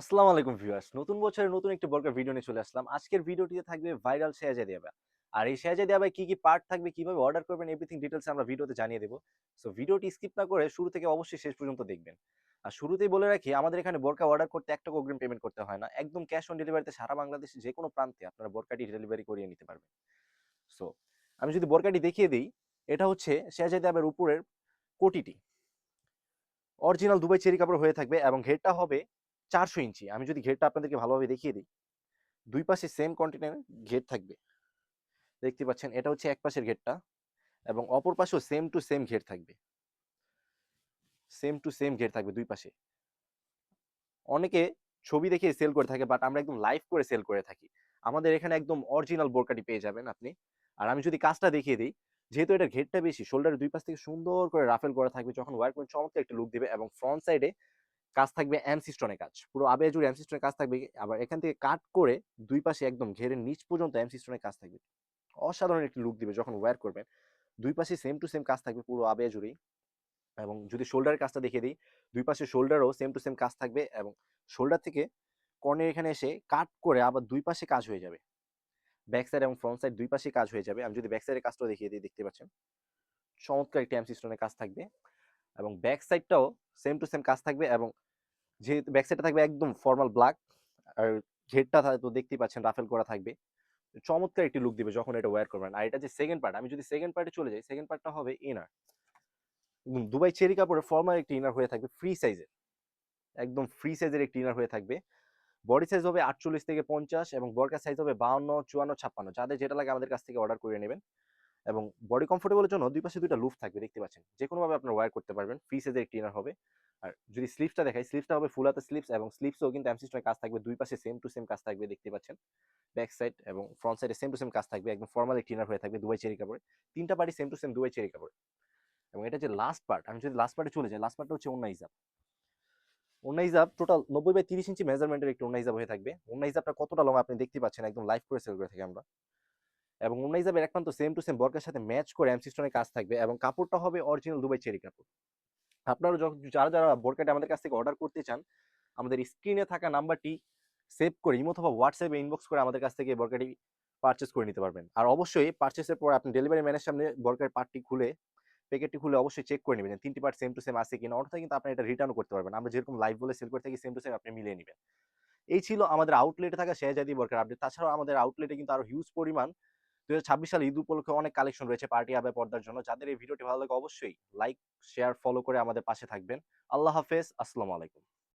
আসসালামু আলাইকুম ভিউয়ার্স, নতুন বছরের নতুন একটি বর্গের ভিডিও নিয়ে চলে আসলাম। আজকের ভিডিওটিতে থাকবে ভাইরাল শেহজাদি আবা। আর এই শেহজাদি আবায় কি কি পার্ট থাকবে, কিভাবে অর্ডার করবেন, এভরিথিং ডিটেইলস আমরা ভিডিওতে জানিয়ে দেব। সো ভিডিওটি স্কিপ না করে শুরু থেকে অবশ্যই শেষ পর্যন্ত দেখবেন। আর শুরুতেই বলে রাখি, আমাদের এখানে বোরকা অর্ডার করতে ৳১ অগ্রিম পেমেন্ট করতে হয় না। একদম ক্যাশ অন ডেলিভারিতে সারা বাংলাদেশে যেকোনো প্রান্তে আপনারা বোরকাটি ডেলিভারি করিয়ে নিতে পারবেন। সো আমি যদি বোরকাটি দেখিয়ে দেই, এটা হচ্ছে শেহজাদি আবার উপরের কোটিটি। অরিজিনাল দুবাই চেরি কাপড় হয়ে থাকবে এবং ঘেরটা হবে ৪০০ ইঞ্চি। আমি যদি ঘেরটা আপনাদেরকে ভালোভাবে দেখিয়ে দিই, দুই পাশে সেম কন্টেনারের ঘের থাকবে। দেখতে পাচ্ছেন, এটা হচ্ছে এক পাশের ঘেরটা এবং অপর পাশেও সেম টু সেম ঘের থাকবে। সেম টু সেম ঘের থাকবে দুই পাশে। অনেকে ছবি দেখে সেল করে থাকে, বাট আমরা একদম লাইভ করে সেল করে থাকি। আমাদের এখানে একদম অরিজিনাল বোরকাটি পেয়ে যাবেন আপনি। আর আমি যদি কাজটা দেখিয়ে দিই, যেহেতু এটার ঘেরটা বেশি, শোল্ডারের দুই পাশ থেকে সুন্দর করে রাফেল করা থাকবে, যখন ওয়্যার করবেন চমৎকার একটা লুক দিবে এবং ফ্রন্ট সাইডে কাজ থাকবে এমসি স্টোনের কাজ। পুরো আবেয়া জুড়ে এমসি স্টোনের কাজ থাকবে। আবার এখান থেকে কাট করে দুই পাশে একদম ঘেরের নিচ পর্যন্ত এমসি স্টোনের কাজ থাকবে। অসাধারণ একটি লুক দিবে যখন ওয়্যার করবেন। দুই পাশে সেম টু সেম কাজ থাকবে পুরো আবেয়া জুড়েই। এবং যদি শোল্ডারের কাজটা দেখিয়ে দিই, দুই পাশে শোল্ডারও সেম টু সেম কাজ থাকবে এবং শোল্ডার থেকে কর্নের এখানে এসে কাট করে আবার দুই পাশে কাজ হয়ে যাবে। ব্যাক সাইড এবং ফ্রন্ট সাইড দুই পাশেই কাজ হয়ে যাবে। আমি যদি ব্যাক সাইডের কাজটাও দেখিয়ে দিই, দেখতে পাচ্ছেন চমৎকার একটি এমসি স্টোনের কাজ থাকবে এবং ব্যাক সাইডটাও সেম টু সেম কাজ থাকবে। এবং যেহেতু ব্যাক সাইডটা থাকবে একদম ফর্মাল ব্ল্যাক, আর ঘেরটা তো দেখতেই পাচ্ছেন রাফেল করা থাকবে। চমৎকার একটি লুক দিবে যখন এটা ওয়্যার করবেন। আর এটা যে সেকেন্ড পার্ট, আমি যদি সেকেন্ড পার্টে চলে যাই, সেকেন্ড পার্টটা হবে ইনার। দুবাই চেরি কাপড়ের ফর্মাল একটি ইনার হয়ে থাকবে ফ্রি সাইজের। একদম ফ্রি সাইজের একটি ইনার হয়ে থাকবে। বডি সাইজ হবে ৪৮ থেকে ৫০ এবং বরকার সাইজ হবে ৫২, ৫৪, ৫৬। যাদের যেটা লাগে আমাদের কাছ থেকে অর্ডার করে নেবেন। এবং বডি কমফোর্টেবলের জন্য দুই পাশে দুইটা লুফ থাকবে, দেখতে পাচ্ছেন। যেকোনোভাবে আপনার ওয়্যার করতে পারবেন। ফ্রি সাইজের একটি ইনার হবে। আর যদি স্লিভসটা দেখাই, স্লিভসটা হবে ফুল হাতের স্লিভস এবং স্লিভসেও কিন্তু এমসি স্টোনের কাজ থাকবে। দুই পাশে সেম টু সেম কাজ থাকবে, দেখতে পাচ্ছেন। ব্যাক সাইড এবং ফ্রন্ট সাইডে সেম টু সেম কাজ থাকবে। একদম ফর্মাল একটি ইনার হয়ে থাকবে দুবাই চেরি কাপড়ে। ৩টা party same to same Dubai cherry কাপড়ে। এবং এটা যে লাস্ট পার্ট, আমি যদি লাস্ট পার্টে চলে যাই, লাস্ট পার্টটা হচ্ছে ওন্না হিজাব। ওন্না হিজাব টোটাল ৯০/৩০ ইঞ্চি মেজারমেন্টের একটি ওন্না হিজাব হয়ে থাকবে। ওন্না হিজাবটা কতটা লং আপনি দেখতে পাচ্ছেন, একদম লাইভ করে সেল করে থাকি আমরা। এবং ওন্না হিজাবের এক প্রান্ত সেম টু সেম বরকার সাথে ম্যাচ করে এমসি স্টোনের কাজ থাকবে এবং কাপড়টা হবে অরিজিনাল দুবাই চেরি কাপড়। আপনারা যারা যারা বোরকাটা আমাদের কাছ থেকে অর্ডার করতে চান, আমাদের স্ক্রিনে থাকা নাম্বারটি সেভ করে ইমো অথবা হোয়াটসঅ্যাপে ইনবক্স করে আমাদের কাছ থেকে বোরকাটি পারচেজ করে নিতে পারবেন। আর অবশ্যই পারচেজের পর আপনি ডেলিভারি ম্যানের সামনে বোরকার পার্টটি খুলে, প্যাকেটটি খুলে অবশ্যই চেক করে নেবেন ৩টি পার্ট সেম টু সেম আছে কিনা। অন্যথায় কিন্তু আপনি এটা রিটার্নও করতে পারবেন। আমরা যেরকম লাইভ বলে সেল করে থাকি, সেম টু সেম আপনি মিলিয়ে নিবেন। এই ছিল আমাদের আউটলেটে থাকা শেহজাদি বোরকার আপডেট। তাছাড়াও আমাদের আউটলেটে কিন্তু আরো হিউজ পরিমাণ ২০২৬ সালে ঈদ উপলক্ষে অনেক কালেকশন রয়েছে পার্টি আবায়া পর্দার জন্য। যাদের এই ভিডিওটি ভালো লাগে অবশ্যই লাইক, শেয়ার, ফলো করে আমাদের পাশে থাকবেন। আল্লাহ হাফেজ। আসসালামু আলাইকুম।